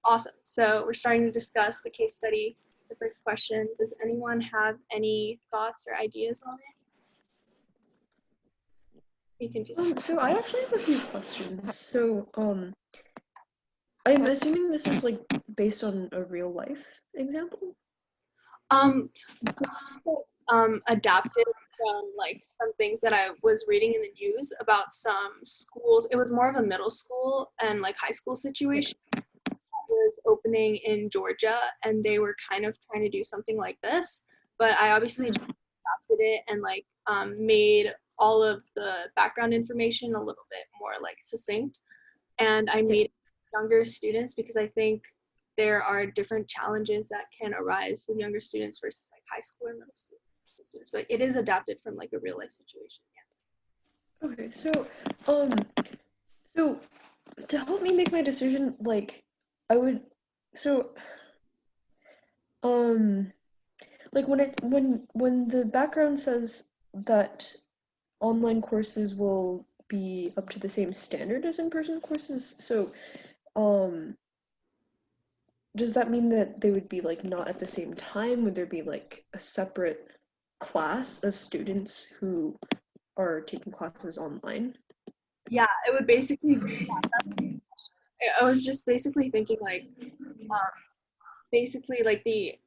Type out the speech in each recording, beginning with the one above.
Awesome. So we're starting to discuss the case study. The first question, does anyone have any thoughts or ideas on it? You can just... So I actually have a few questions. So, I'm assuming this is like based on a real life example? Um, adapted from like some things that I was reading in the news about some schools. It was more of a middle school and like high school situation that was opening in Georgia, and they were kind of trying to do something like this. But I obviously just adapted it and like made all of the background information a little bit more like succinct, and I made younger students because I think there are different challenges that can arise with younger students versus like high school or middle school students, but it is adapted from like a real life situation. Yeah. Okay, so to help me make my decision, like I would, so um, like when the background says that online courses will be up to the same standard as in-person courses, so um, does that mean that they would be like not at the same time? Would there be like a separate class of students who are taking classes online? Yeah, it would basically, I was just basically thinking like, basically like the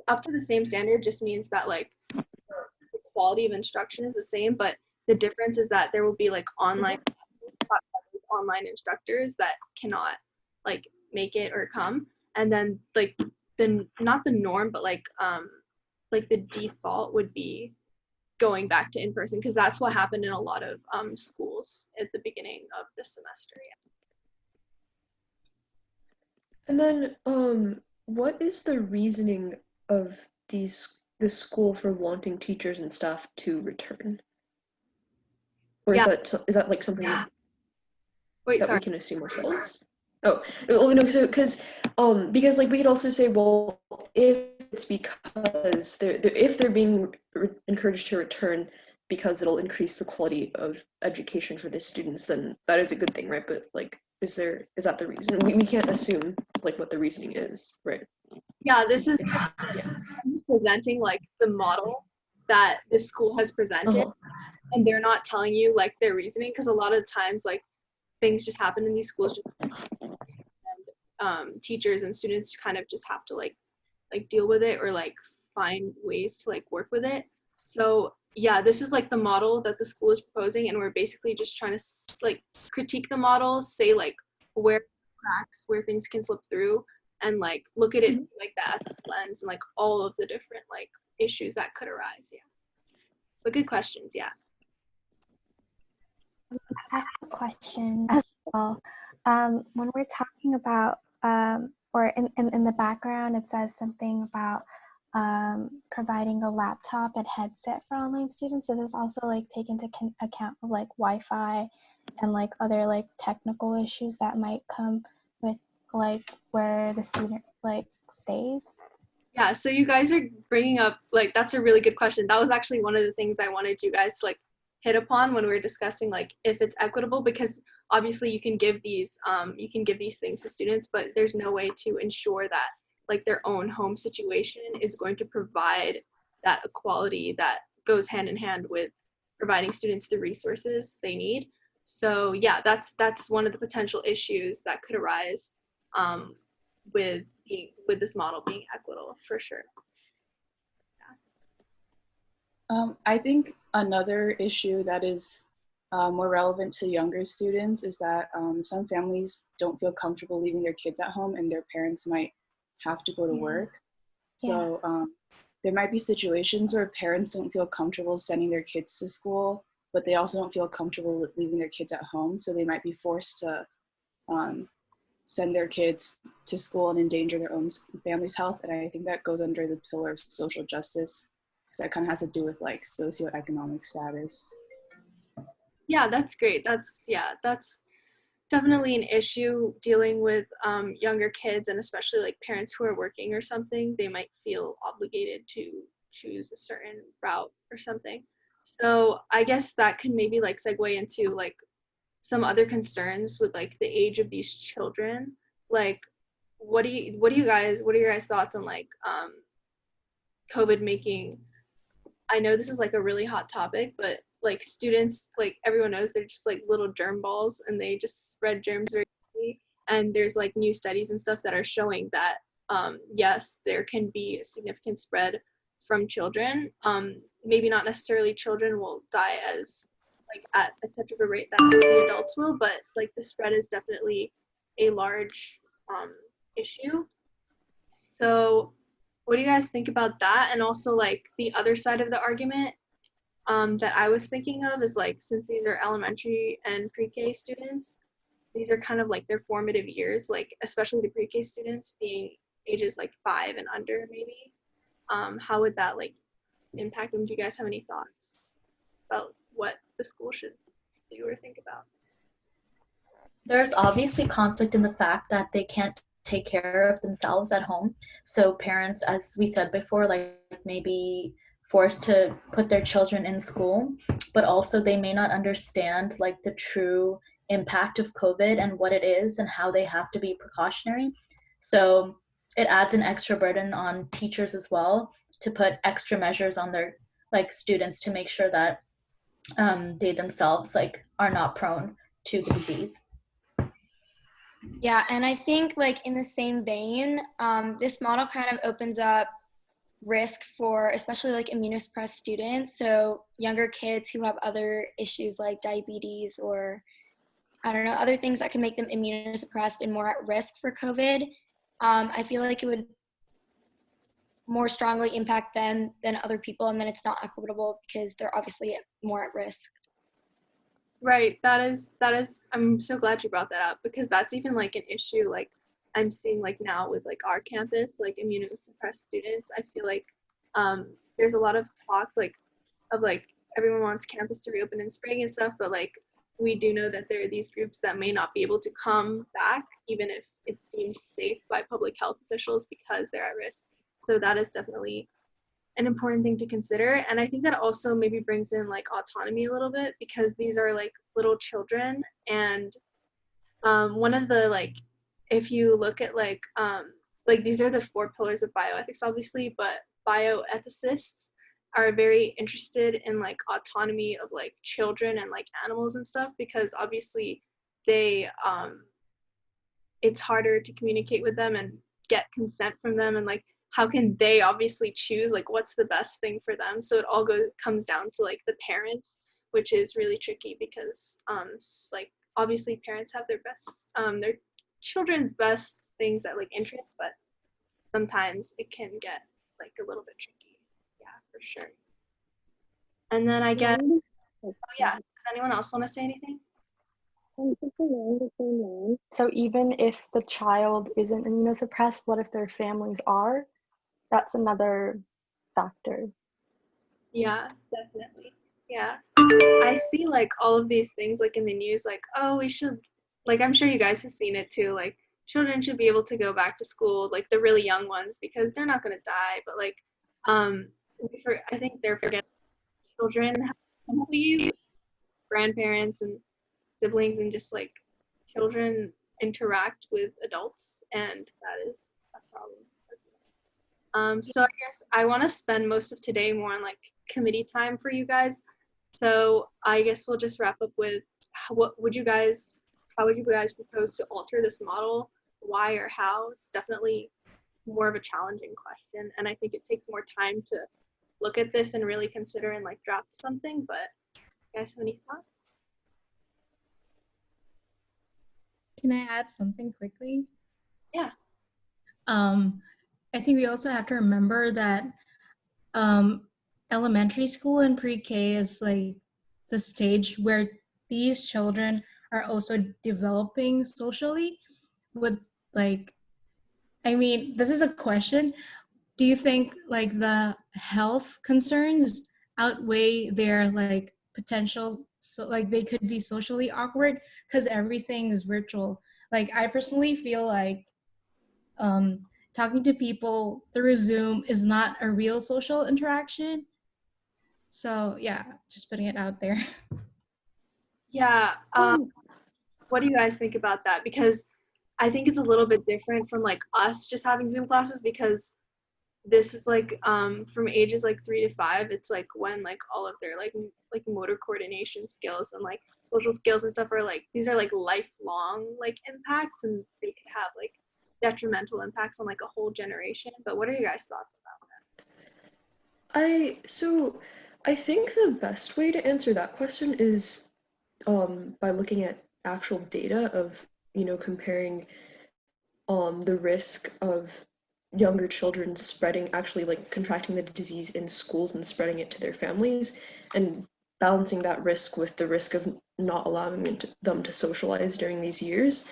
up to the same standard just means that like the quality of instruction is the same, but the difference is that there will be like online instructors that cannot like make it or come, and then like the not the norm but like the default would be going back to in person, because that's what happened in a lot of schools at the beginning of the semester. And then, what is the reasoning of this school for wanting teachers and staff to return? Or Yeah. is that like something Wait, that sorry. we can assume ourselves? Oh, well, no, so because like we could also say, well, if it's because if they're being encouraged to return because it'll increase the quality of education for the students, then that is a good thing, right? But like, is that the reason? We can't assume like what the reasoning is, right? Yeah, this is presenting like the model that this school has presented, Uh-huh. and they're not telling you like their reasoning, because a lot of times like things just happen in these schools, and teachers and students kind of just have to like deal with it or like find ways to like work with it. So yeah, this is like the model that the school is proposing, and we're basically just trying to like critique the model, say like where cracks, where things can slip through, and like look at it like the ethics lens and like all of the different like issues that could arise. Yeah, but good questions. Yeah. I have a question as well. When we're talking about, or in the background, it says something about providing a laptop and headset for online students. Does this also like take into account of like Wi-Fi and like other like technical issues that might come with like where the student like stays? Yeah, so you guys are bringing up, like, that's a really good question. That was actually one of the things I wanted you guys to, like, hit upon when we were discussing, like, if it's equitable, because obviously you can give these things to students, but there's no way to ensure that, like, their own home situation is going to provide that equality that goes hand in hand with providing students the resources they need. So yeah, that's one of the potential issues that could arise with this model being equitable, for sure. I think another issue that is more relevant to younger students is that some families don't feel comfortable leaving their kids at home, and their parents might have to go to work. So there might be situations where parents don't feel comfortable sending their kids to school, but they also don't feel comfortable leaving their kids at home. So they might be forced to send their kids to school and endanger their own family's health. And I think that goes under the pillar of social justice, because that kind of has to do with like socioeconomic status. Yeah, that's great. That's definitely an issue dealing with younger kids, and especially like parents who are working or something. They might feel obligated to choose a certain route or something. So I guess that could maybe like segue into like some other concerns with like the age of these children. like, what are your guys' thoughts on like COVID making, I know this is like a really hot topic, but like students, like everyone knows, they're just like little germ balls and they just spread germs very quickly. And there's like new studies and stuff that are showing that yes, there can be a significant spread from children. Maybe not necessarily children will die as like at such of a rate that the adults will, but like the spread is definitely a large issue. So what do you guys think about that? And also like the other side of the argument that I was thinking of is like, since these are elementary and pre-K students, these are kind of like their formative years, like especially the pre-K students being ages like 5 and under maybe. How would that like impact them? Do you guys have any thoughts about what the school should do or think about? There's obviously conflict in the fact that they can't take care of themselves at home. So parents, as we said before, like maybe forced to put their children in school, but also they may not understand like the true impact of COVID and what it is and how they have to be precautionary. So it adds an extra burden on teachers as well to put extra measures on their like students to make sure that they themselves like are not prone to the disease. Yeah, and I think like in the same vein, this model kind of opens up risk for especially like immunosuppressed students. So younger kids who have other issues like diabetes or I don't know, other things that can make them immunosuppressed and more at risk for COVID. I feel like it would more strongly impact them than other people, and then it's not equitable because they're obviously more at risk. Right. That is, I'm so glad you brought that up because that's even like an issue like I'm seeing like now with like our campus, like immunosuppressed students. I feel like there's a lot of talks like of like everyone wants campus to reopen in spring and stuff, but like we do know that there are these groups that may not be able to come back even if it's deemed safe by public health officials because they're at risk. So that is definitely an important thing to consider. And I think that also maybe brings in like autonomy a little bit because these are like little children. And one of the like, if you look at like these are the 4 pillars of bioethics, obviously, but bioethicists are very interested in like autonomy of like children and like animals and stuff because obviously they it's harder to communicate with them and get consent from them and like how can they obviously choose like what's the best thing for them. So it all comes down to like the parents, which is really tricky because like obviously parents have their best their children's best things at like interest, but sometimes it can get like a little bit tricky. Yeah, for sure. And then I guess yeah, does anyone else want to say anything? So even if the child isn't immunosuppressed, what if their families are? That's another factor. Yeah, definitely. Yeah. I see like all of these things like in the news, like, oh, we should, like, I'm sure you guys have seen it too, like children should be able to go back to school, like the really young ones, because they're not going to die. But like, I think they're forgetting children have families, grandparents and siblings, and just like children interact with adults, and that is a problem as well. So I guess I want to spend most of today more on like committee time for you guys. So I guess we'll just wrap up with how would you guys propose to alter this model? Why or how? It's definitely more of a challenging question, and I think it takes more time to look at this and really consider and like draft something. But you guys have any thoughts? Can I add something quickly? Yeah. I think we also have to remember that elementary school and pre-K is like the stage where these children are also developing socially with like, I mean, this is a question. Do you think like the health concerns outweigh their like potential, so like they could be socially awkward because everything is virtual? Like I personally feel like talking to people through Zoom is not a real social interaction. So yeah, just putting it out there. Yeah. What do you guys think about that? Because I think it's a little bit different from like us just having Zoom classes, because this is like from ages like 3 to 5, it's like when like all of their like motor coordination skills and like social skills and stuff are like, these are like lifelong like impacts, and they could have like detrimental impacts on like a whole generation. But what are your guys' thoughts about I think the best way to answer that question is by looking at actual data of, comparing the risk of younger children spreading, actually like contracting the disease in schools and spreading it to their families, and balancing that risk with the risk of not allowing them to socialize during these years.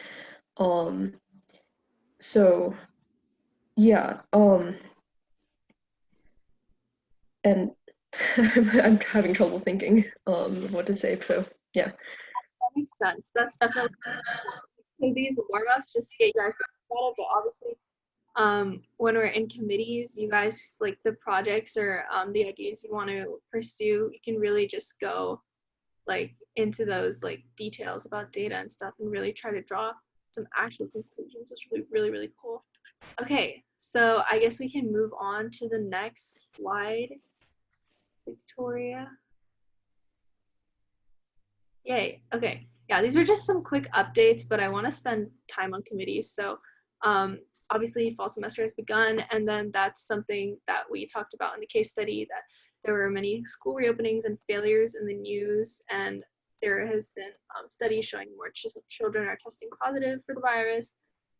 So yeah, and I'm having trouble thinking what to say. So yeah. that? Makes sense. That's definitely these warm-ups just to get you guys about it, but obviously when we're in committees, you guys like the projects or the ideas you want to pursue, you can really just go like into those like details about data and stuff and really try to draw some actual conclusions, which will be really, really cool. Okay, so I guess we can move on to the next slide, Victoria. Yay, okay. Yeah, these are just some quick updates, but I want to spend time on committees. So obviously fall semester has begun, and then that's something that we talked about in the case study, that there were many school reopenings and failures in the news, and there has been studies showing more children are testing positive for the virus.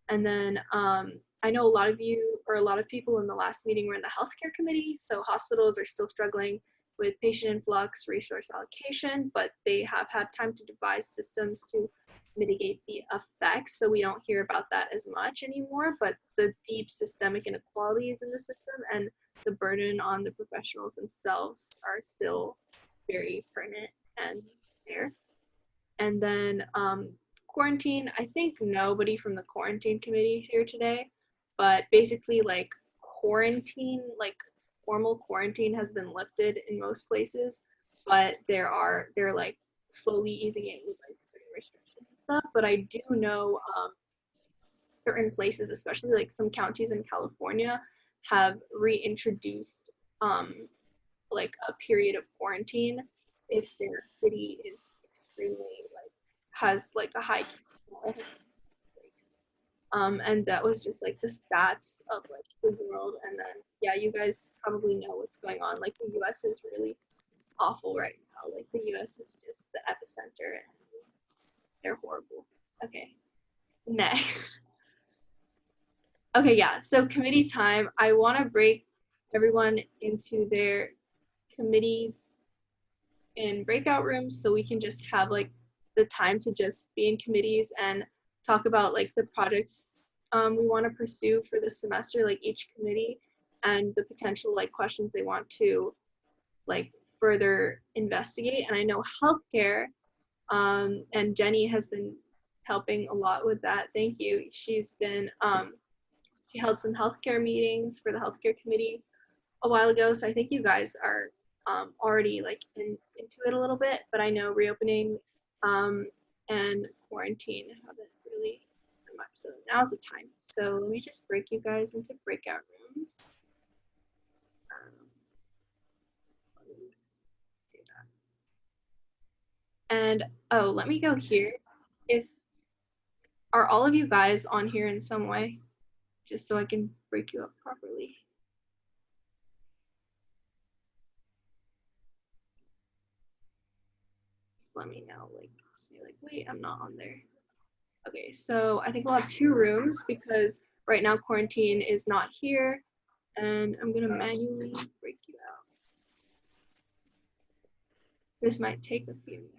And then I know a lot of you, or a lot of people in the last meeting were in the healthcare committee, so hospitals are still struggling with patient influx, resource allocation, but they have had time to devise systems to mitigate the effects, so we don't hear about that as much anymore. But the deep systemic inequalities in the system and the burden on the professionals themselves are still very pertinent and there. And then quarantine, I think nobody from the quarantine committee is here today, but basically like quarantine, like formal quarantine has been lifted in most places, but they're like slowly easing it with like certain restrictions and stuff. But I do know certain places, especially like some counties in California, have reintroduced like a period of quarantine if their city is extremely like has like a high and that was just like the stats of like the world. And then yeah, you guys probably know what's going on. Like the US is really awful right now. Like the US is just the epicenter and they're horrible. Okay, next. Okay, yeah, so committee time. I want to break everyone into their committees in breakout rooms so we can just have like the time to just be in committees and talk about like the projects we want to pursue for this semester, like each committee, and the potential like questions they want to like further investigate. And I know healthcare, and Jenny has been helping a lot with that. Thank you. She's been she held some healthcare meetings for the healthcare committee a while ago, so I think you guys are already like into it a little bit, but I know reopening and quarantine haven't really done much, so now's the time. So let me just break you guys into breakout rooms. Let me do that. And oh, let me go here. Are all of you guys on here in some way, just so I can break you up properly? Let me know, like say like, wait, I'm not on there. Okay, so I think we'll have 2 rooms because right now quarantine is not here, and I'm gonna manually break you out. This might take a few minutes.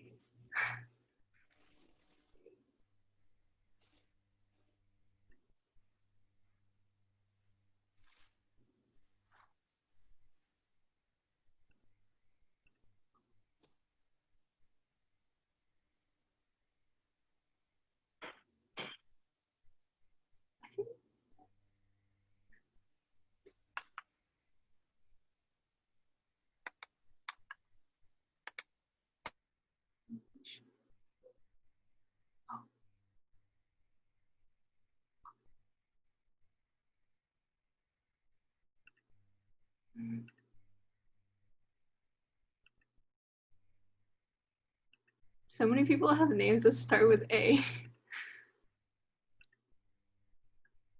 So many people have names that start with A.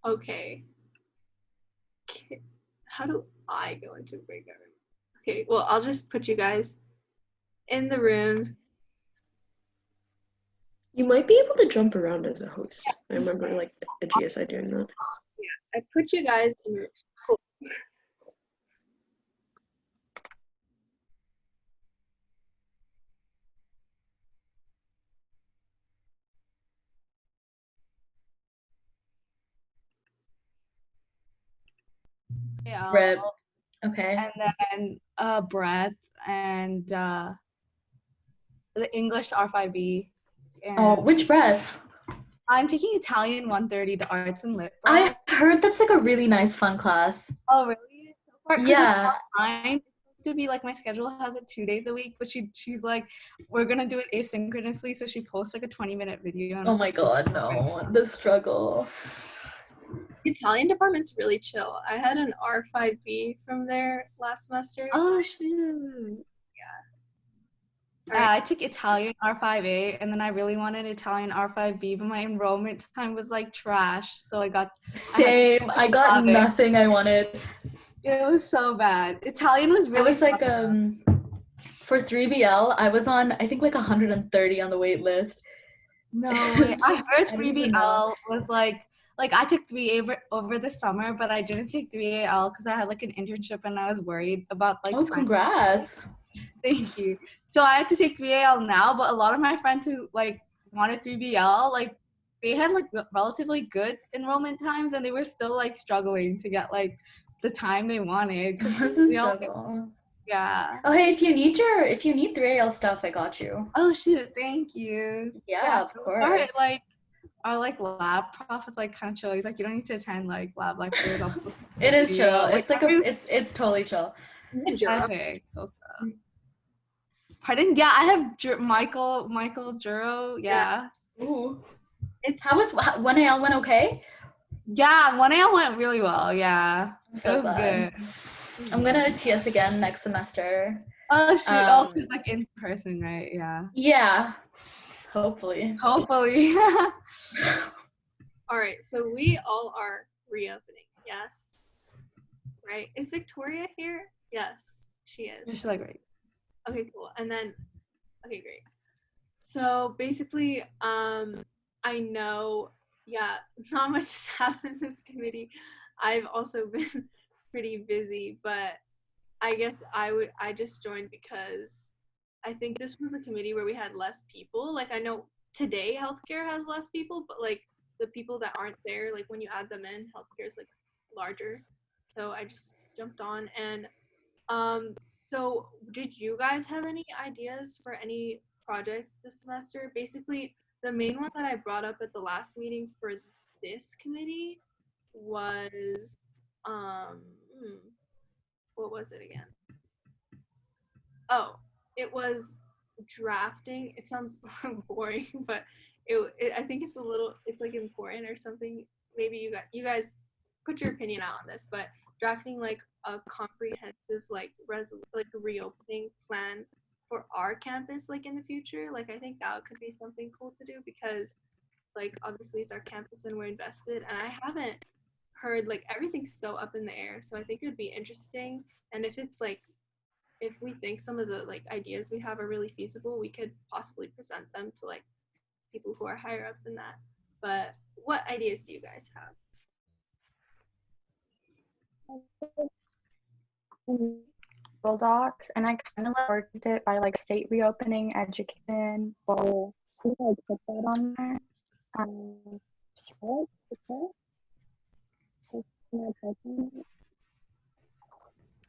Okay. How do I go into a breakout room? Okay, well, I'll just put you guys in the rooms. You might be able to jump around as a host. I remember like a GSI doing that. Yeah, I put you guys in. Cool. Rip. Okay. And then breath and the English R5B. Oh, which breath? I'm taking Italian 130, the arts and lit. I heard that's like a really nice fun class. Oh, really? So far, yeah. It's online. It's supposed to be like my schedule has it 2 days a week, but she's like, we're gonna do it asynchronously, so she posts like a 20-minute video. Oh my god, no, the struggle. Italian department's really chill. I had an R5B from there last semester. Oh shoot. Right. I took Italian R5A, and then I really wanted Italian R5B, but my enrollment time was like trash, so I got I got nothing I wanted. It was so bad. Italian was really. I was like for 3BL, I was on I think like 130 on the wait list. No way. I heard 3BL was like I took 3A over the summer, but I didn't take 3AL because I had like an internship and I was worried about like. Oh, congrats! Thank you. So I had to take 3AL now, but a lot of my friends who like wanted 3BL, like they had like relatively good enrollment times, and they were still like struggling to get like the time they wanted. This is struggle. Yeah. Oh hey, if you need 3AL stuff, I got you. Oh shoot, thank you. Yeah, of course. Our lab prof is like kind of chill. He's like, you don't need to attend like lab lectures. It is chill. It's like it's totally chill. Okay, cool. Pardon? Yeah, I have Michael Juro. Yeah. Ooh. How was 1AL went okay? Yeah, 1AL went really well. Yeah. I'm so glad. Good. I'm gonna TS again next semester. Oh shoot! It's like in person, right? Yeah. Yeah. Hopefully. All right, so we all are reopening. Yes. Right? Is Victoria here? Yes, she is. She's like great. Okay, cool. And then, okay, great. So basically, I know, not much has happened in this committee. I've also been pretty busy, but I guess I just joined because I think this was the committee where we had less people. Like I know today healthcare has less people, but like the people that aren't there, like when you add them in, healthcare is like larger. So I just jumped on and so did you guys have any ideas for any projects this semester? Basically, the main one that I brought up at the last meeting for this committee was what was it again? Oh, it was drafting. It sounds boring, but I think it's like important or something. Maybe you guys put your opinion out on this, but drafting like a comprehensive like reopening plan for our campus like in the future. Like I think that could be something cool to do because like obviously it's our campus and we're invested, and I haven't heard like everything's so up in the air. So I think it would be interesting, and if it's like if we think some of the like ideas we have are really feasible, we could possibly present them to like people who are higher up than that. But what ideas do you guys have? Google Docs, and I kind of organized it by like state reopening, education, or who I put that on there.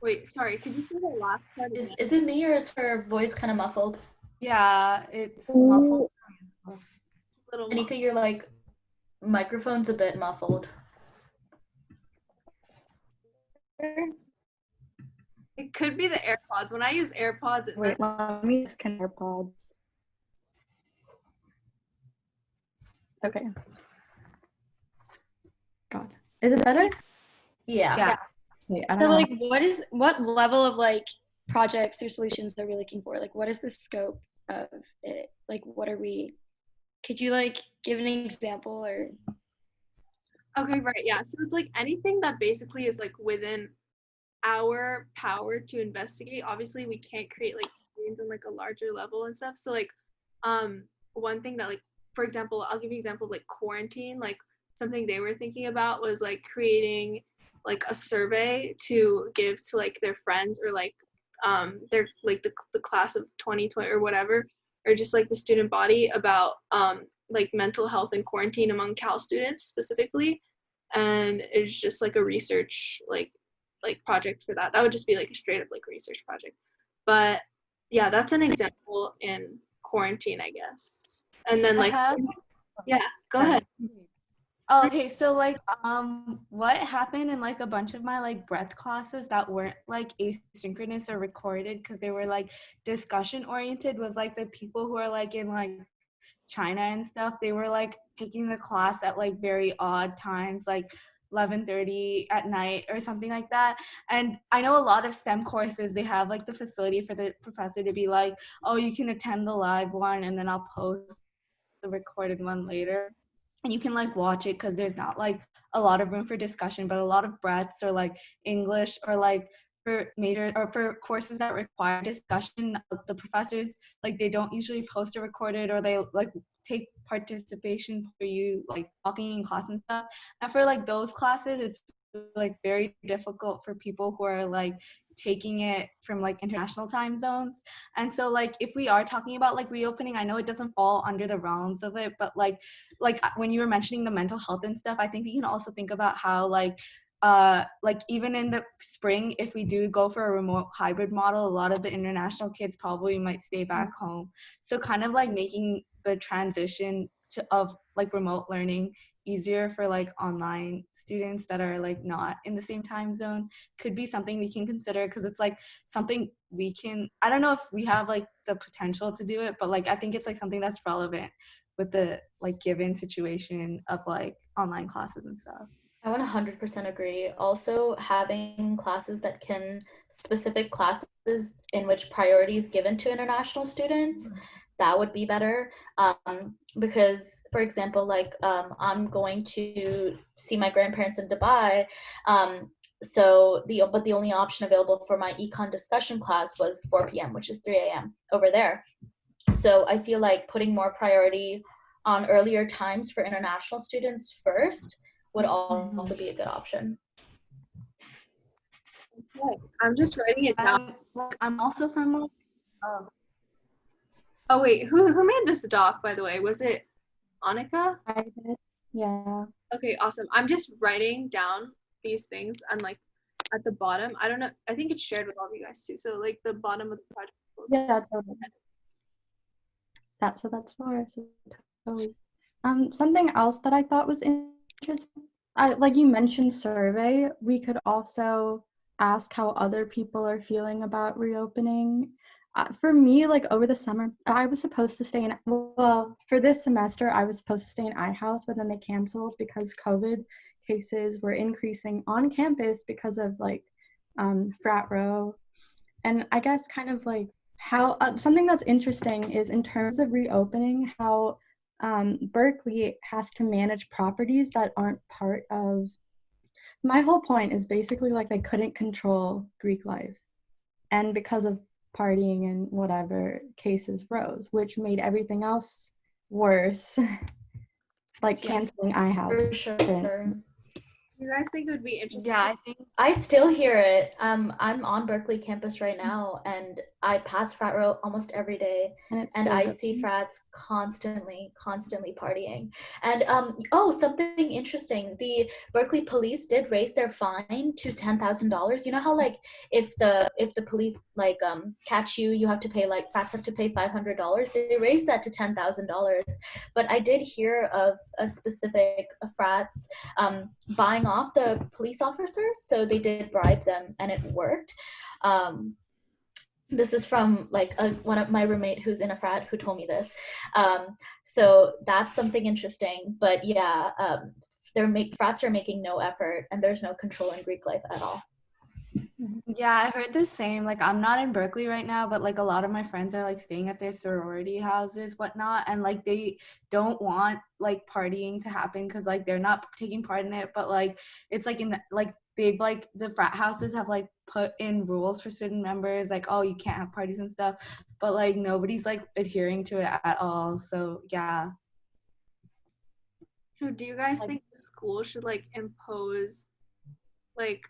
Wait, sorry, could you say the last part? Is it me or is her voice kind of muffled? Yeah, it's muffled. Anika, your like microphone's a bit muffled. It could be the AirPods. When I use AirPods, Wait, let me just connect AirPods. Okay. God. Is it better? Yeah. Wait, I So don't know. like what level of like projects or solutions are we looking for? Like what is the scope of it? Like what are we, could you like give an example or? Okay, right, yeah. So it's like anything that basically is like within our power to investigate. Obviously, we can't create like things on like a larger level and stuff. So like, one thing that like, for example, I'll give you an example of like quarantine. Like something they were thinking about was like creating like a survey to give to like their friends or like their like the class of 2020 or whatever, or just like the student body about like mental health and quarantine among Cal students specifically. And it's just like a research like project for that. That would just be like a straight up like research project. But yeah, that's an example in quarantine, I guess. And then I like have yeah, go ahead. Oh, okay, so like what happened in like a bunch of my like breadth classes that weren't like asynchronous or recorded because they were like discussion oriented was like the people who are like in like China and stuff, they were like taking the class at like very odd times, like 11:30 at night or something like that. And I know a lot of STEM courses, they have like the facility for the professor to be like, oh, you can attend the live one and then I'll post the recorded one later. And you can like watch it because there's not like a lot of room for discussion, but a lot of breadths or like English or like for major or for courses that require discussion, the professors like they don't usually post a recorded or they like take participation for you like talking in class and stuff. And for like those classes, it's like very difficult for people who are like taking it from like international time zones. And so like if we are talking about like reopening, I know it doesn't fall under the realms of it, but like when you were mentioning the mental health and stuff, I think we can also think about how like even in the spring, if we do go for a remote hybrid model, a lot of the international kids probably might stay back home. So kind of like making the transition of like remote learning easier for like online students that are like not in the same time zone could be something we can consider, because it's like something we can, I don't know if we have like the potential to do it, but like I think it's like something that's relevant with the like given situation of like online classes and stuff. I 100% agree. Also, having classes that can, specific classes in which priority is given to international students, that would be better. Because, for example, like I'm going to see my grandparents in Dubai. So the only option available for my econ discussion class was 4 p.m., which is 3 a.m. over there. So I feel like putting more priority on earlier times for international students first would also be a good option. Okay. I'm just writing it down. I'm also from Oh wait, who made this doc, by the way? Was it Annika? I did. Yeah. Okay, awesome. I'm just writing down these things and like at the bottom, I don't know, I think it's shared with all of you guys too. So like the bottom of the project proposal. Yeah, totally. That's what that's for. So totally. Something else that I thought was interesting, like you mentioned survey, we could also ask how other people are feeling about reopening. For me, like over the summer, I was supposed to stay in, well, for this semester, I was supposed to stay in iHouse, but then they canceled because COVID cases were increasing on campus because of like frat row. And I guess kind of like how something that's interesting is in terms of reopening, how Berkeley has to manage properties that aren't part of. My whole point is basically like they couldn't control Greek life, and because of partying and whatever, cases rose, which made everything else worse. Like canceling iHouse. For sure. You guys think it would be interesting? Yeah, I think I still hear it. I'm on Berkeley campus right now, and I pass frat row almost every day, and I see frats constantly partying. And something interesting. The Berkeley police did raise their fine to $10,000. You know how like if the police like catch you, you have to pay like frats have to pay $500. They raised that to $10,000. But I did hear of a specific frats buying off the police officers, so they did bribe them and it worked. This is from like one of my roommate who's in a frat who told me this. So that's something interesting. But yeah, frats are making no effort, and there's no control in Greek life at all. Yeah, I heard the same. Like, I'm not in Berkeley right now, but like a lot of my friends are like staying at their sorority houses, whatnot, and like they don't want like partying to happen because like they're not taking part in it. But like it's like in the, like they've like the frat houses have like put in rules for student members, like, oh, you can't have parties and stuff, but like nobody's like adhering to it at all. So yeah. So do you guys think the school should like impose like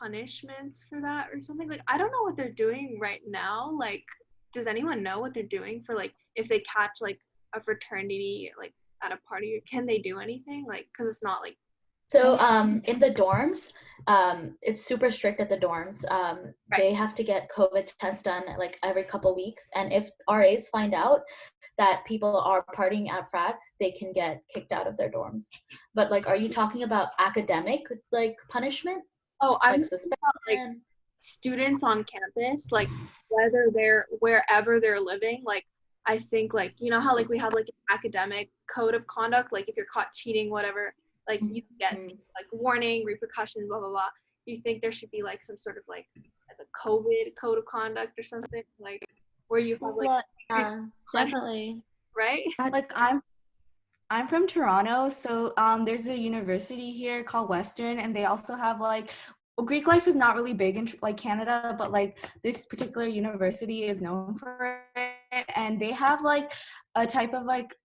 punishments for that or something? Like, I don't know what they're doing right now. Like, does anyone know what they're doing for like if they catch like a fraternity like at a party? Can they do anything? Like, because it's not like So in the dorms, it's super strict at the dorms. They have to get COVID tests done like every couple weeks, and if RAs find out that people are partying at frats, they can get kicked out of their dorms. But like, are you talking about academic like punishment? oh, I'm Like talking about like students on campus, like whether they're wherever they're living, like I think like you know how like we have like an academic code of conduct, like if you're caught cheating, whatever, like you get like warning, repercussions, blah blah blah. Do you think there should be like some sort of like a COVID code of conduct or something like where you have like yeah, definitely. right? Like I'm from Toronto, so there's a university here called Western, and they also have like Greek life is not really big in like Canada, but like this particular university is known for it, and they have like a type of like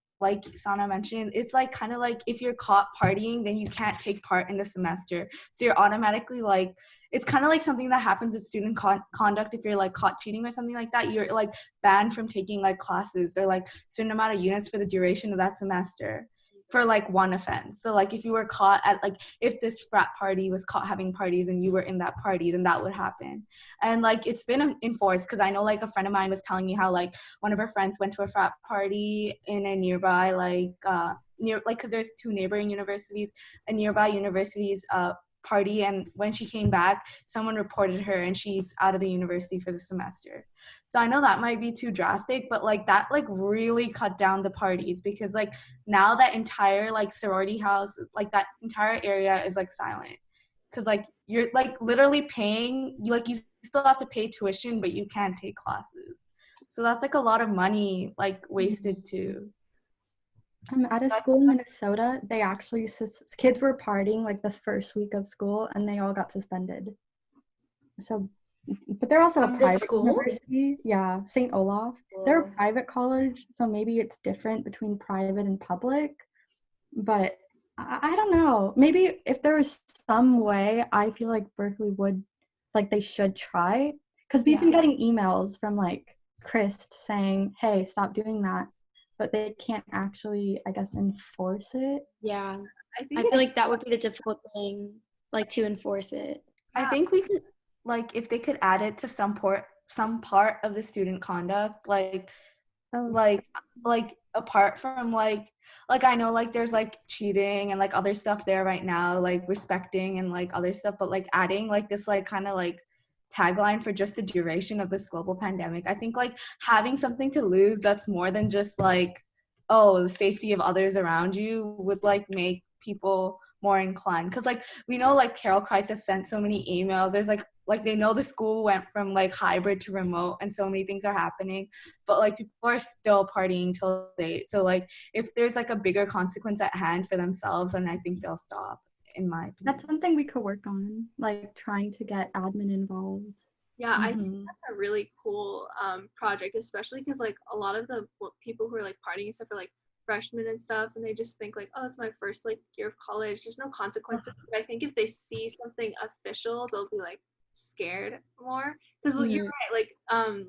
Sana mentioned, it's like kind of like if you're caught partying, then you can't take part in the semester, so you're automatically like. It's kind of like something that happens with student conduct. If you're like caught cheating or something like that, you're like banned from taking like classes or like certain amount of units for the duration of that semester for like one offense. So like if you were caught at like if this frat party was caught having parties and you were in that party, then that would happen. And like it's been enforced because I know like a friend of mine was telling me how like one of her friends went to a frat party in a nearby like near like because there's two neighboring universities, a nearby university's party, and when she came back someone reported her and she's out of the university for the semester. So I know that might be too drastic, but like that like really cut down the parties because like now that entire like sorority house, like that entire area is like silent because like you're like literally paying you, like you still have to pay tuition but you can't take classes, so that's like a lot of money like wasted too. At a school in Minnesota, they actually kids were partying like the first week of school and they all got suspended. So, but they're also a private university. Yeah, St. Olaf. They're a private college, so maybe it's different between private and public. But I don't know. Maybe if there was some way, I feel like Berkeley would, like they should try. Because we've been getting emails from like Chris saying, hey, stop doing that. But they can't actually, I guess, enforce it. Yeah, I feel like that would be the difficult thing, like to enforce it. I think we could, like, if they could add it to some part of the student conduct, like apart from like I know like there's like cheating and like other stuff there right now, like respecting and like other stuff, but like adding like this like kind of like tagline for just the duration of this global pandemic. I think like having something to lose that's more than just like, oh, the safety of others around you would like make people more inclined. Because like we know like Carol Christ has sent so many emails. There's like they know the school went from like hybrid to remote and so many things are happening, but like people are still partying till date. So like if there's like a bigger consequence at hand for themselves, then I think they'll stop, in my opinion. That's something we could work on, like trying to get admin involved. Yeah, I think that's a really cool project, especially because like a lot of the people who are like partying and stuff are like freshmen and stuff, and they just think like, oh, it's my first like year of college, there's no consequences. But I think if they see something official, they'll be like scared more. Because you're right,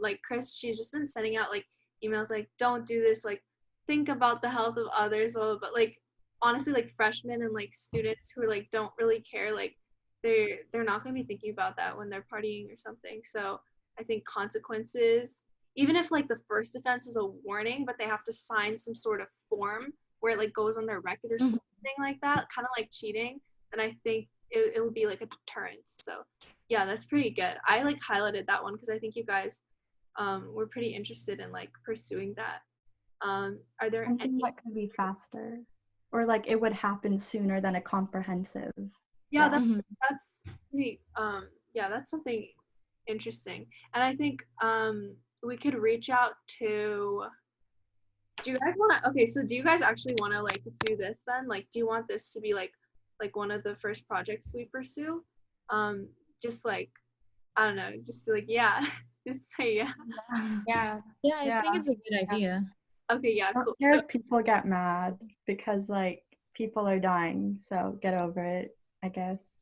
like Chris, she's just been sending out like emails like, don't do this, like think about the health of others, blah, blah, but like honestly, like freshmen and like students who are like don't really care, like they're not going to be thinking about that when they're partying or something. So I think consequences, even if like the first offense is a warning, but they have to sign some sort of form where it like goes on their record or something like that, kind of like cheating, then I think it'll be like a deterrence. So yeah, that's pretty good. I like highlighted that one because I think you guys were pretty interested in like pursuing that. Are there something that could be faster, or like it would happen sooner than a comprehensive? Yeah, that's pretty yeah, that's something interesting. And I think we could reach out to, do you guys want to, okay, so do you guys actually want to like do this then? Like, do you want this to be like one of the first projects we pursue? Just like, I don't know, just be like, yeah, just say yeah. Yeah. Yeah, I Yeah. think it's a good idea. Okay, yeah, I don't cool. care if people get mad because like people are dying, so get over it, I guess.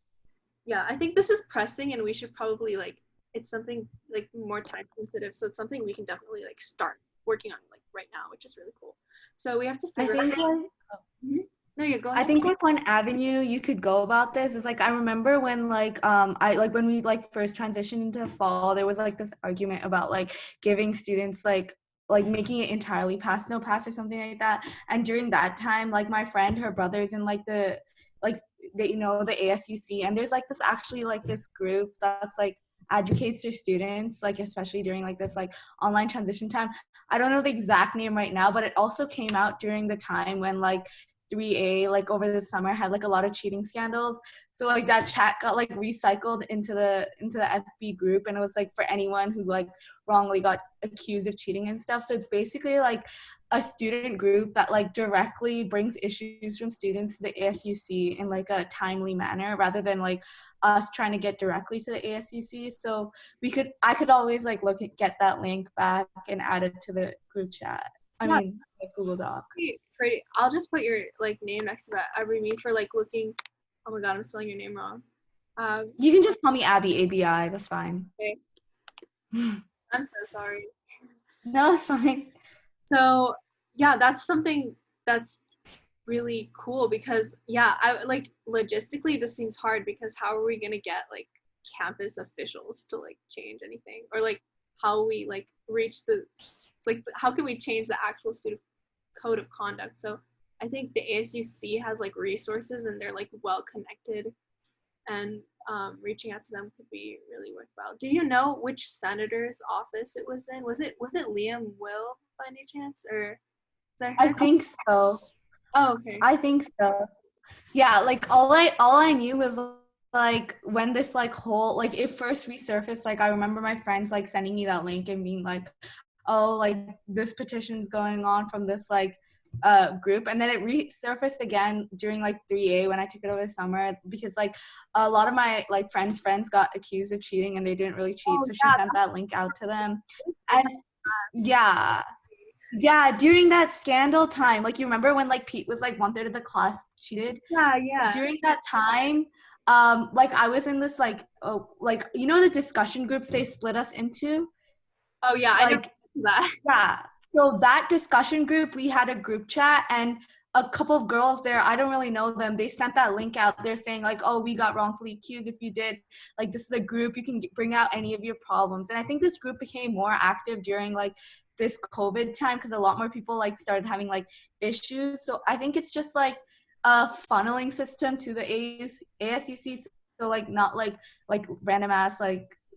Yeah, I think this is pressing and we should probably like, it's something like more time sensitive, so it's something we can definitely like start working on like right now, which is really cool. So we have to I figure think out. like No, yeah, go I ahead. think like one avenue you could go about this is like I remember when like I like when we like first transitioned into fall, there was like this argument about like giving students like making it entirely pass no pass or something like that. And during that time, like my friend, her brother's in like the you know, the ASUC, and there's like this actually like this group that's like advocates their students, like especially during like this like online transition time. I don't know the exact name right now, but it also came out during the time when like 3A like over the summer had like a lot of cheating scandals. So like that chat got like recycled into the FB group, and it was like for anyone who like wrongly got accused of cheating and stuff. So it's basically like a student group that like directly brings issues from students to the ASUC in like a timely manner rather than like us trying to get directly to the ASUC. So I could always like get that link back and add it to the group chat. I Yeah. mean, like Google Doc. Pretty. I'll just put your like name next to that. Every me for like looking. Oh my god, I'm spelling your name wrong. You can just call me Abby, ABI. That's fine. Okay. I'm so sorry. No, it's fine. So yeah, that's something that's really cool because yeah, I like logistically this seems hard because how are we gonna get like campus officials to like change anything, or like how we like reach the like how can we change the actual student code of conduct? So I think the ASUC has like resources and they're like well connected, and reaching out to them could be really worthwhile. Do you know which senator's office it was in? Was it Liam Will by any chance, or I think so. Oh, okay. I think so. Yeah, like all I knew was like when this like whole like it first resurfaced, like I remember my friends like sending me that link and being like, oh, like this petition's going on from this like group, and then it resurfaced again during like 3A when I took it over the summer because like a lot of my like friends got accused of cheating and they didn't really cheat, so she sent that link out to them. And yeah, during that scandal time, like you remember when like Pete was like 1/3 of the class cheated? Yeah. During that time, like I was in this like like you know the discussion groups they split us into? Oh yeah, like, I know that. Yeah. So that discussion group, we had a group chat, and a couple of girls there, I don't really know them, they sent that link out there saying like, oh, we got wrongfully accused. If you did, like this is a group, you can bring out any of your problems. And I think this group became more active during like this COVID time because a lot more people like started having like issues. So I think it's just like a funneling system to the ASUC. So like not like random ass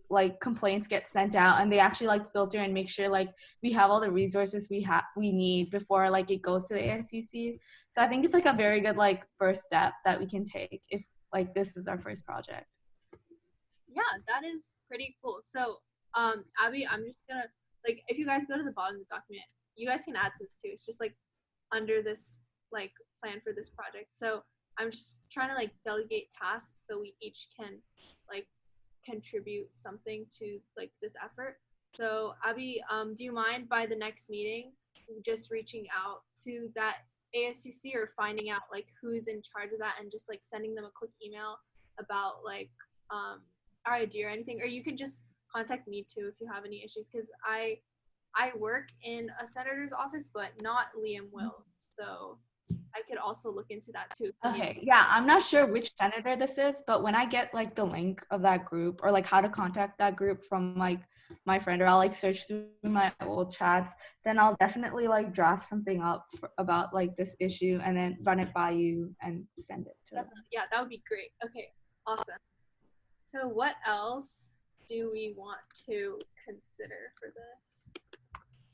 like complaints get sent out, and they actually like filter and make sure like we have all the resources we need before like it goes to the ASUC. So I think it's like a very good like first step that we can take if like this is our first project. Yeah, that is pretty cool. So Abby, I'm just gonna like if you guys go to the bottom of the document, you guys can add this too. It's just like under this like plan for this project. So I'm just trying to like delegate tasks so we each can like contribute something to like this effort. So Abby, do you mind by the next meeting just reaching out to that ASUC or finding out like who's in charge of that and just like sending them a quick email about like our idea or anything, or you can just contact me too if you have any issues, because I work in a senator's office but not Liam Will, so I could also look into that too. Okay, yeah, I'm not sure which senator this is, but when I get like the link of that group or like how to contact that group from like my friend, or I'll like search through my old chats, then I'll definitely like draft something up about like this issue and then run it by you and send it to them. Yeah, that would be great. Okay, awesome. So what else do we want to consider for this?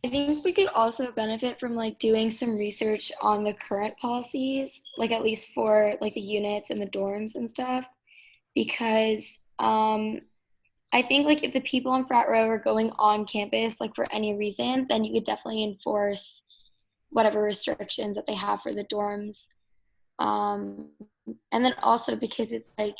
I think we could also benefit from like doing some research on the current policies, like at least for like the units and the dorms and stuff, because I think like if the people on frat row are going on campus like for any reason, then you could definitely enforce whatever restrictions that they have for the dorms. Um, and then also because it's like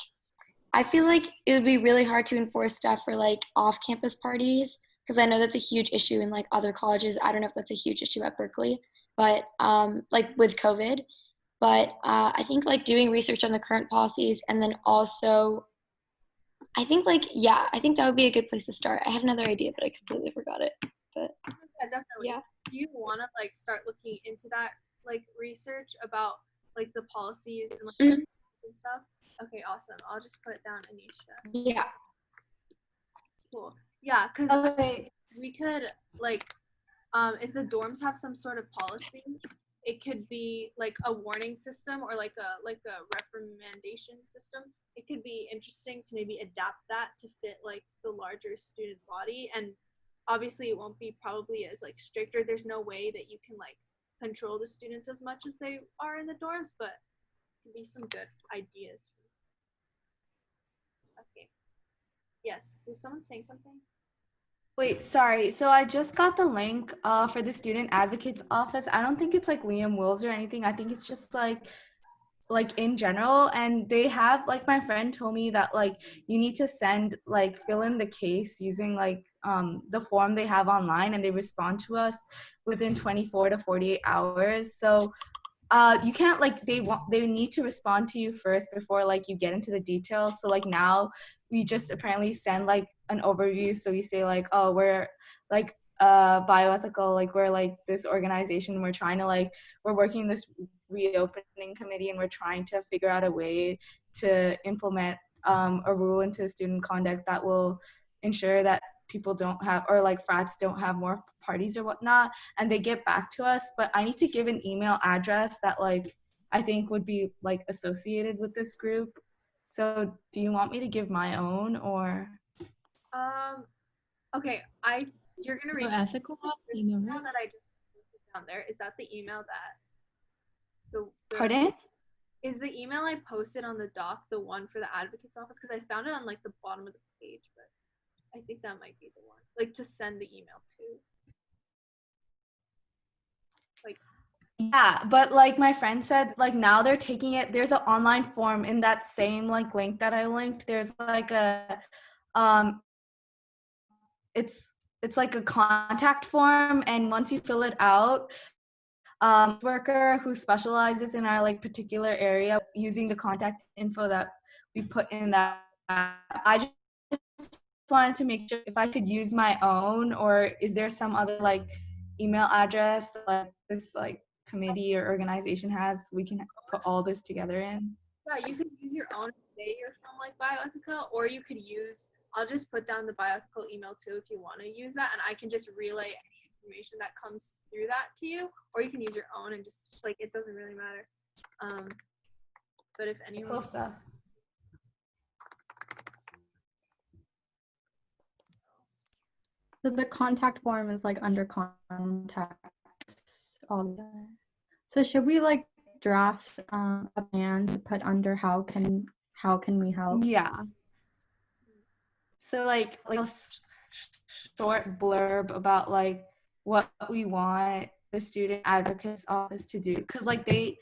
I feel like it would be really hard to enforce stuff for like off-campus parties because I know that's a huge issue in like other colleges. I don't know if that's a huge issue at Berkeley, but like with COVID. But I think like doing research on the current policies and then also I think like yeah, I think that would be a good place to start. I had another idea, but I completely forgot it. But Yeah, definitely. yeah. Do you want to like start looking into that like research about like the policies and like Mhm. and stuff? Okay, awesome. I'll just put it down, Anisha. Yeah. Cool. Yeah, because Okay. we could like if the dorms have some sort of policy, it could be like a warning system or like a recommendation system. It could be interesting to maybe adapt that to fit like the larger student body, and obviously it won't be probably as like stricter. There's no way that you can like control the students as much as they are in the dorms, but it could be some good ideas. Okay. Yes. Was someone saying something? Wait, sorry. So I just got the link for the student advocate's office. I don't think it's like Liam Wills or anything. I think it's just like in general, and they have like my friend told me that like you need to send like fill in the case using like the form they have online, and they respond to us within 24 to 48 hours. So you can't like they need to respond to you first before like you get into the details. So like now we just apparently send like an overview. So we say like, oh, we're like bioethical, like we're like this organization, we're trying to like we're working this reopening committee, and we're trying to figure out a way to implement a rule into student conduct that will ensure that people don't have, or like frats don't have more parties or whatnot. And they get back to us, but I need to give an email address that like I think would be like associated with this group. So do you want me to give my own, or Okay, you're gonna reach Ethical the email, email right? that I just posted down there. Is that the email that the pardon? is the email I posted on the doc the one for the advocate's office? Because I found it on like the bottom of the page, but I think that might be the one. Like to send the email to. Like Yeah, but like my friend said, like now they're taking it, there's an online form in that same like link that I linked. There's like a um it's like a contact form, and once you fill it out, worker who specializes in our like particular area using the contact info that we put in that. I just wanted to make sure if I could use my own, or is there some other like email address that, like this like committee or organization has, we can put all this together in. yeah, you could use your own if say you're from like Bioethica, or you could use. I'll just put down the Bioethical email too if you want to use that, and I can just relay any information that comes through that to you, or you can use your own and just like it doesn't really matter. But if anyone Cool stuff. So the contact form is like under contacts all there. So should we like draft a plan to put under how can we help? Yeah. So like a short blurb about like what we want the student advocates office to do, because like they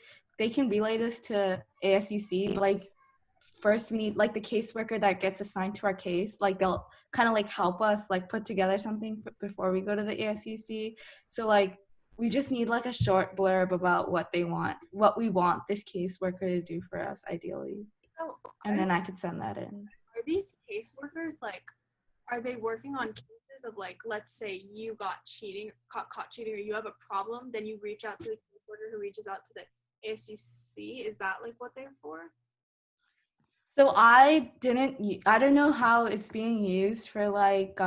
can relay this to ASUC. Like first we need like the caseworker that gets assigned to our case, like they'll kind of like help us like put together something before we go to the ASUC. So like we just need like a short blurb about what we want this caseworker to do for us ideally. Oh, and then I could send that in. Are these caseworkers like, are they working on cases of like, let's say you got caught cheating, or you have a problem, then you reach out to the caseworker who reaches out to the ASUC? Is that like what they're for? So I don't know how it's being used for like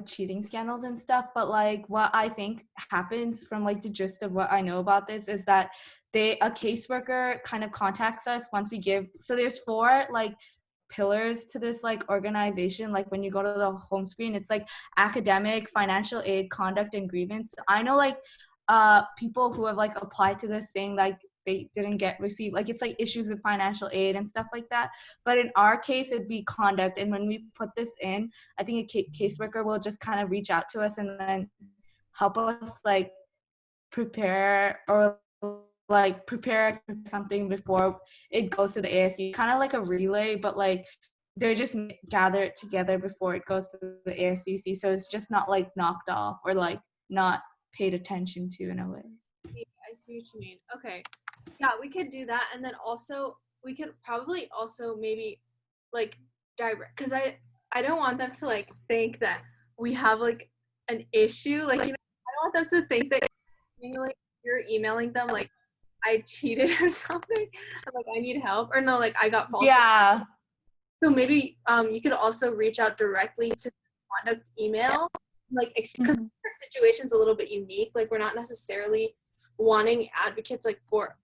cheating scandals and stuff, but like what I think happens from like the gist of what I know about this is that a caseworker kind of contacts us once we give. So there's 4 like pillars to this like organization. Like when you go to the home screen, it's like academic, financial aid, conduct, and grievance. I know like people who have like applied to this saying like they didn't receive, like it's like issues with financial aid and stuff like that. But in our case, it'd be conduct. And when we put this in, I think a caseworker will just kind of reach out to us and then help us like prepare something before it goes to the ASU, kind of like a relay, but like they're just gather it together before it goes to the ASUC, so it's just not like knocked off or like not paid attention to in a way. I see what you mean. Okay, yeah, we could do that, and then also we could probably also maybe like direct, because I don't want them to like think that we have like an issue, like, you know, I don't want them to think that you're emailing them like I cheated or something, or, like I need help, or no, like I got false. Yeah. So maybe you could also reach out directly to the conduct email, like because our situation's a little bit unique. Like we're not necessarily wanting advocates like for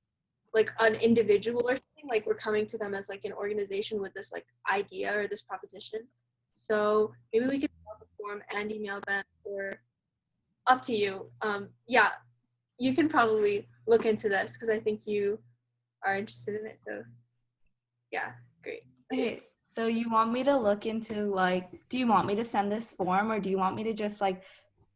like an individual or something. Like we're coming to them as like an organization with this like idea or this proposition. So maybe we could fill out the form and email them, or up to you. Yeah, you can probably look into this because I think you are interested in it. So yeah, great. Okay, so you want me to look into like, do you want me to send this form, or do you want me to just like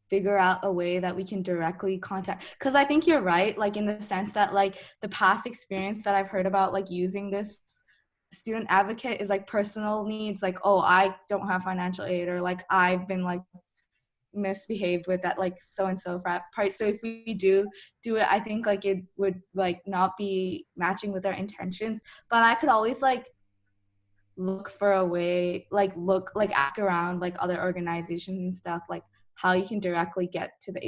figure out a way that we can directly contact? Because I think you're right, like in the sense that like the past experience that I've heard about like using this student advocate is like personal needs, like, oh, I don't have financial aid, or like I've been like misbehaved with that like so and so frat price. So if we do it, I think like it would like not be matching with our intentions, but I could always like look for a way, like ask around like other organizations and stuff, like how you can directly get to the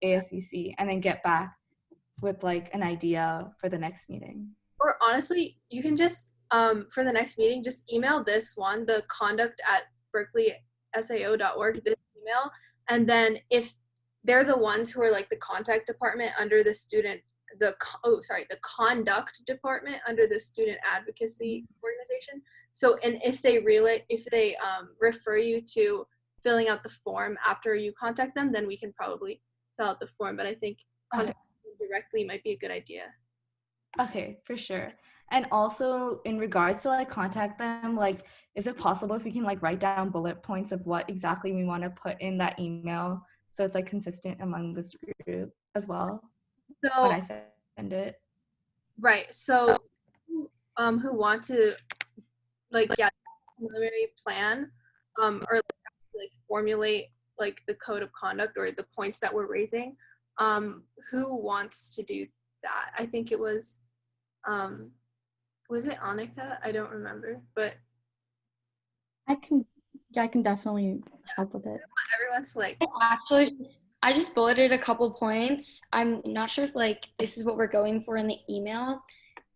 ASUC and then get back with like an idea for the next meeting. Or honestly, you can just for the next meeting, just email this one, the conduct@berkeleysao.org, this email, and then if they're the ones who are like the contact department under the conduct department under the student advocacy organization. So, and if they refer you to filling out the form after you contact them, then we can probably fill out the form. But I think contacting them directly might be a good idea. Okay, for sure. And also in regards to like contact them, like, is it possible if we can like write down bullet points of what exactly we want to put in that email so it's like consistent among this group as well So when I send it? Right. So who want to like preliminary plan or like formulate like the code of conduct or the points that we're raising, who wants to do that? I think it was it Annika? I don't remember, but I can definitely help with it. everyone's like, Actually, I just bulleted a couple points. I'm not sure if like this is what we're going for in the email,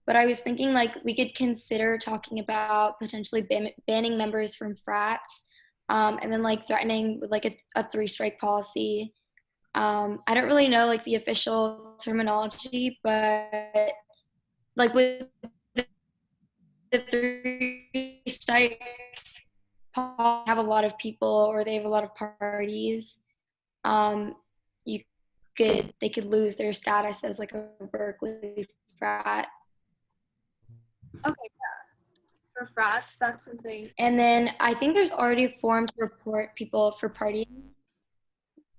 but I was thinking like we could consider talking about potentially banning members from frats, and then like threatening with like a 3-strike policy. I don't really know like the official terminology, but like with the 3-strike have a lot of people or they have a lot of parties, they could lose their status as like a Berkeley frat. okay, yeah. For frats, that's something. And then I think there's already a form to report people for partying.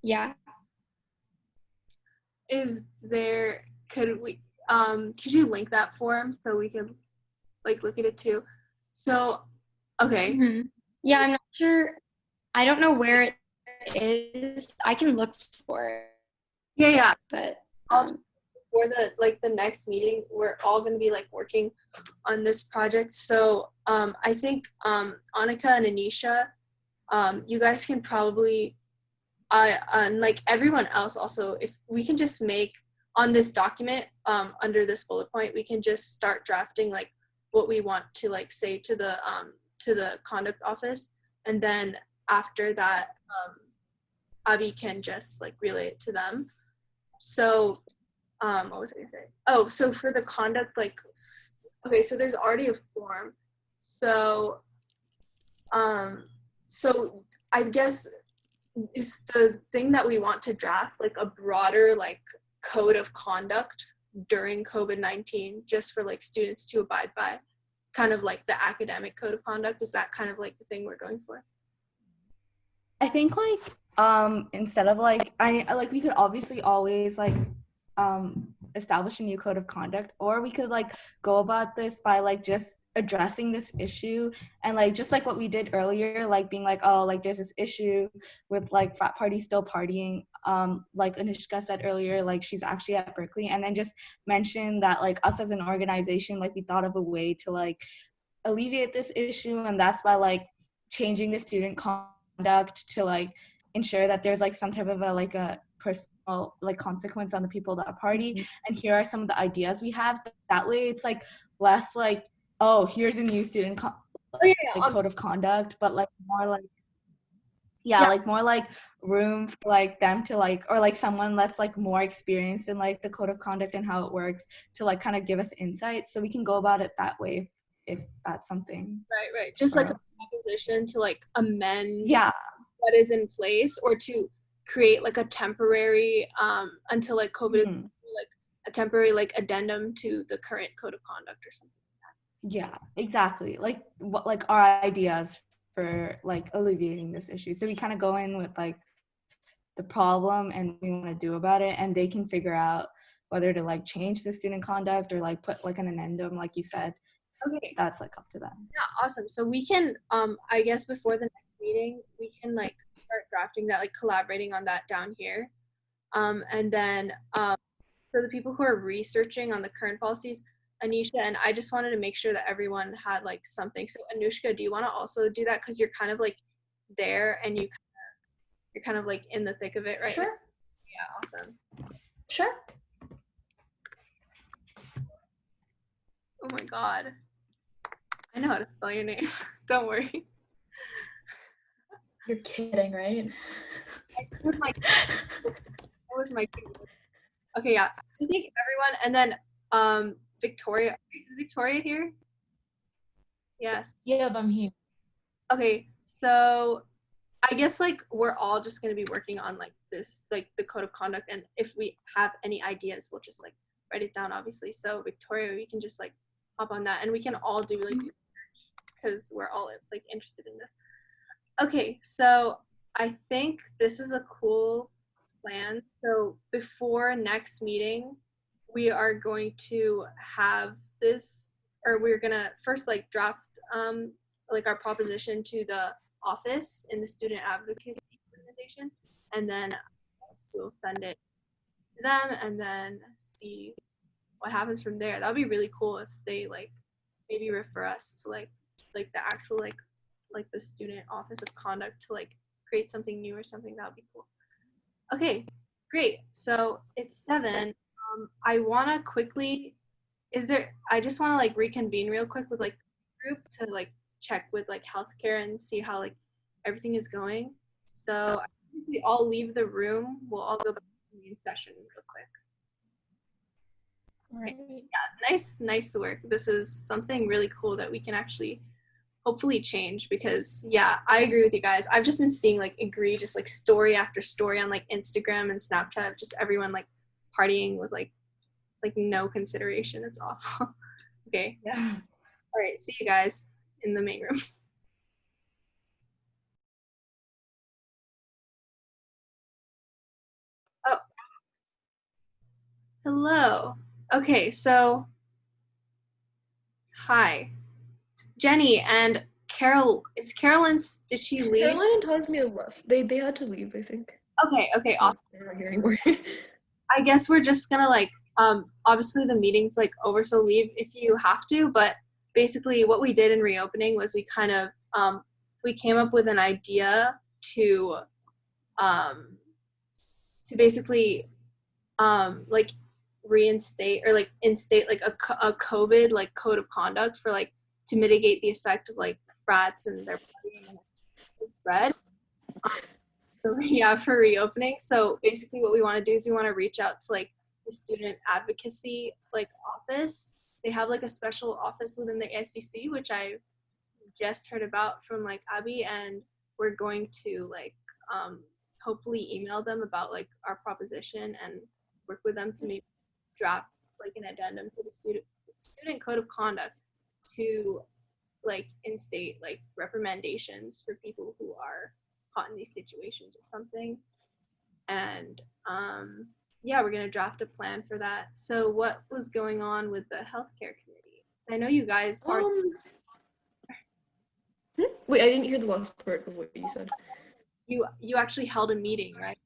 Yeah. Is there, could you link that form so we can like look at it too? So, okay. Mm-hmm. Yeah, I'm not sure. I don't know where it is. I can look for it. Yeah. But for the next meeting, we're all going to be like working on this project. So I think Annika and Anisha, you guys can probably, and like everyone else also, if we can just make on this document under this bullet point, we can just start drafting like what we want to like say to the conduct office, and then after that, Abby can just like relay it to them. So what was I gonna say? Oh, so for the conduct, like, okay, so there's already a form. So so I guess is the thing that we want to draft like a broader like code of conduct during COVID-19 just for like students to abide by, kind of like the academic code of conduct? Is that kind of like the thing we're going for? I think like instead of like we could obviously always like establish a new code of conduct, or we could like go about this by like just addressing this issue and like just like what we did earlier, like being like, oh, like there's this issue with like frat parties still partying, like Anushka said earlier, like she's actually at Berkeley, and then just mention that like us as an organization, like we thought of a way to like alleviate this issue, and that's by like changing the student conduct to like ensure that there's like some type of a personal like consequence on the people that party. And here are some of the ideas we have. That way it's like less like, oh, here's a new student code of conduct, but like more like like more like room for like them to like, or like someone that's like more experienced in like the code of conduct and how it works to like kind of give us insight, so we can go about it that way if that's something. Right. Just like a proposition to like amend what is in place, or to create like a temporary until like COVID like a temporary like addendum to the current code of conduct or something like that. Yeah, exactly. Like what like our ideas for like alleviating this issue. So we kind of go in with like the problem and what we want to do about it, and they can figure out whether to like change the student conduct or like put like an addendum, like you said. Okay, that's like up to them. Yeah, awesome. So we can I guess before the next meeting we can like start drafting that, like collaborating on that down here, and then so the people who are researching on the current policies, Anisha and I, just wanted to make sure that everyone had like something. So Anushka, do you want to also do that, because you're kind of like there and you're kind of like in the thick of it right now? Sure. Yeah, awesome. Sure. Oh my god, I know how to spell your name. Don't worry. You're kidding, right? That was my okay, yeah. So thank you everyone, and then Victoria, is Victoria here? Yes. Yeah, I'm here. Okay, so I guess like we're all just gonna be working on like this, like the code of conduct, and if we have any ideas, we'll just like write it down, obviously. So Victoria, we can just like hop on that, and we can all do like research, because we're all like interested in this. Okay, so I think this is a cool plan. So before next meeting, we are going to have this, or we're gonna first like draft like our proposition to the office in the student advocacy organization, and then we'll send it to them and then see what happens from there. That would be really cool if they like maybe refer us to like the actual like the student office of conduct to like create something new or something. That would be cool. Okay, great. So it's 7. I want to quickly, I just want to like reconvene real quick with like group to like check with like healthcare and see how like everything is going. So I think we all leave the room. We'll all go back to the main session real quick. Right. Yeah, nice work. This is something really cool that we can actually hopefully change, because yeah, I agree with you guys. I've just been seeing like egregious like story after story on like Instagram and Snapchat of just everyone like partying with like no consideration. It's awful. Okay. Yeah. All right, see you guys in the main room. Oh, hello. Okay, so hi, Jenny and Carol. Is Carolyn? Did she leave? Caroline and Tasmia left. They had to leave, I think. Okay, awesome. They're not here anymore. I guess we're just gonna like obviously the meeting's like over, so leave if you have to, but basically what we did in reopening was we kind of we came up with an idea to basically like reinstate or like instate like a COVID like code of conduct for like to mitigate the effect of like frats and their partying and the spread. Yeah, for reopening. So basically what we want to do is we want to reach out to like the student advocacy like office. They have like a special office within the ASUC, which I just heard about from like Abby, and we're going to like hopefully email them about like our proposition and work with them to maybe draft like an addendum to the student code of conduct to like instate like recommendations for people who are caught in these situations or something. And yeah, we're gonna draft a plan for that. So what was going on with the healthcare committee? I know you guys are. Wait, I didn't hear the last part of what you said. You actually held a meeting, right?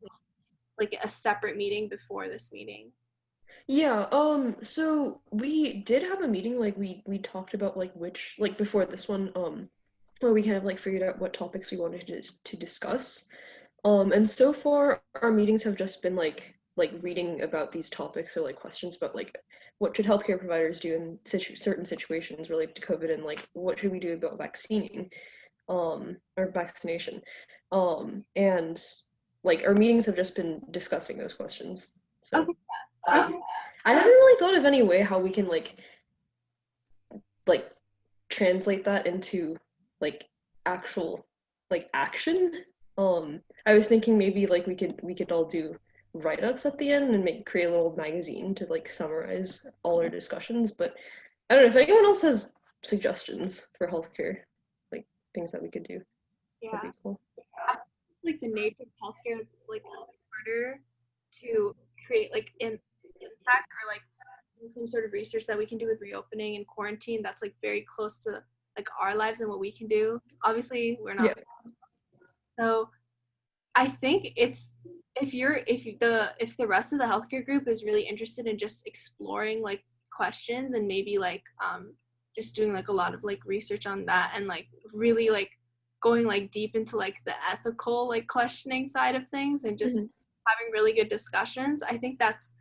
Like a separate meeting before this meeting. Yeah, so we did have a meeting, like we talked about like which, like before this one, where we kind of like figured out what topics we wanted to discuss. And so far our meetings have just been like reading about these topics, so like questions about like what should healthcare providers do in certain situations related to COVID, and like what should we do about vaccinating, or vaccination. And like our meetings have just been discussing those questions. So Okay. I haven't really thought of any way how we can like translate that into like actual like action. I was thinking maybe like we could all do write-ups at the end and create a little magazine to like summarize all our discussions, but I don't know if anyone else has suggestions for healthcare, like things that we could do. Yeah. That'd be cool. Like the nature of healthcare, it's like harder to create like impact or like some sort of research that we can do with reopening and quarantine that's like very close to like our lives and what we can do. Obviously we're not. Yeah. So I think it's if the rest of the healthcare group is really interested in just exploring like questions and maybe like just doing like a lot of like research on that and like really like going like deep into like the ethical like questioning side of things and just having really good discussions, I think that's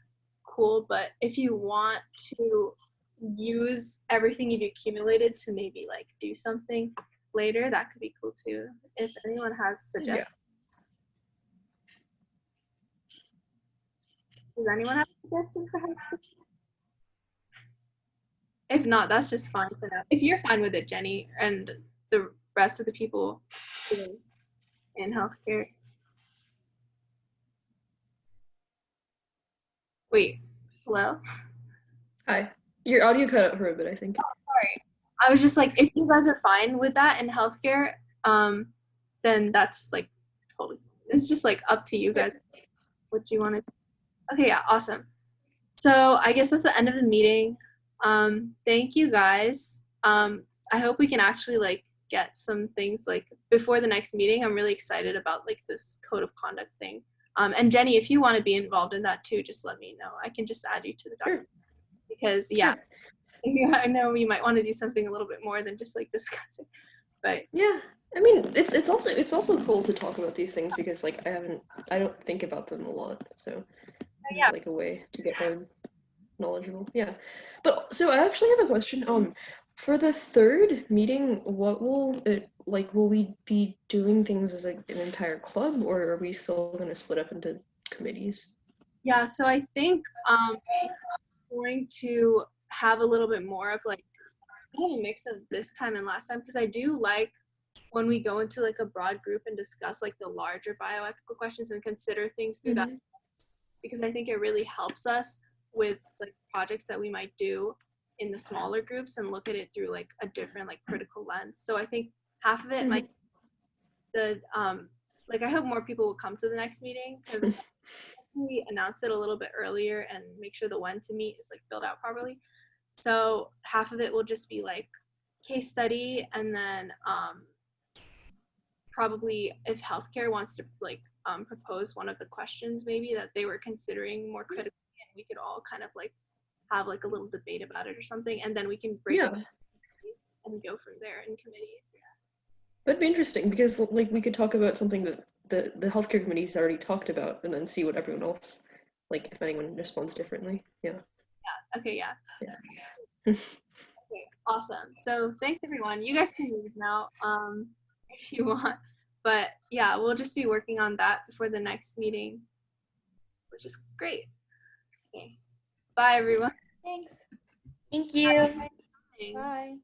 cool. But if you want to use everything you've accumulated to maybe like do something later, that could be cool too. If anyone has suggestions. Yeah. Does anyone have a suggestion for healthcare? If not, that's just fine for now. If you're fine with it, Jenny, and the rest of the people in healthcare. Wait, hello? Hi. Your audio cut out for a bit, I think. Oh, sorry. I was just like, if you guys are fine with that in healthcare, then that's like totally, it's just like up to you guys what you want to. Okay, yeah, awesome. So I guess that's the end of the meeting. Thank you guys. I hope we can actually like get some things like before the next meeting. I'm really excited about like this code of conduct thing. And Jenny, if you want to be involved in that too, just let me know. I can just add you to the document. Because yeah, I know you might want to do something a little bit more than just like discussing. But yeah, I mean it's also cool to talk about these things because like I don't think about them a lot. So it's like a way to get more knowledgeable. Yeah. But so I actually have a question. For the third meeting, what will it like? Will we be doing things as like an entire club, or are we still going to split up into committees? Yeah, so I think we're going to have a little bit more of like kind of a mix of this time and last time, because I do like when we go into like a broad group and discuss like the larger bioethical questions and consider things through that, because I think it really helps us with like projects that we might do in the smaller groups and look at it through like a different like critical lens. So I think half of it might like I hope more people will come to the next meeting, because we announce it a little bit earlier and make sure the when to meet is like filled out properly. So half of it will just be like case study, and then probably if healthcare wants to like propose one of the questions maybe that they were considering more critically, and we could all kind of like have like a little debate about it or something, and then we can break up and go from there in committees. That'd be interesting because like we could talk about something that the healthcare committee's already talked about, and then see what everyone else, like if anyone responds differently. Yeah. Okay. Yeah. Okay. Awesome. So thanks everyone. You guys can leave now if you want, but yeah, we'll just be working on that before the next meeting, which is great. Okay. Bye everyone. Thanks. Thank you. Bye. Bye. Bye.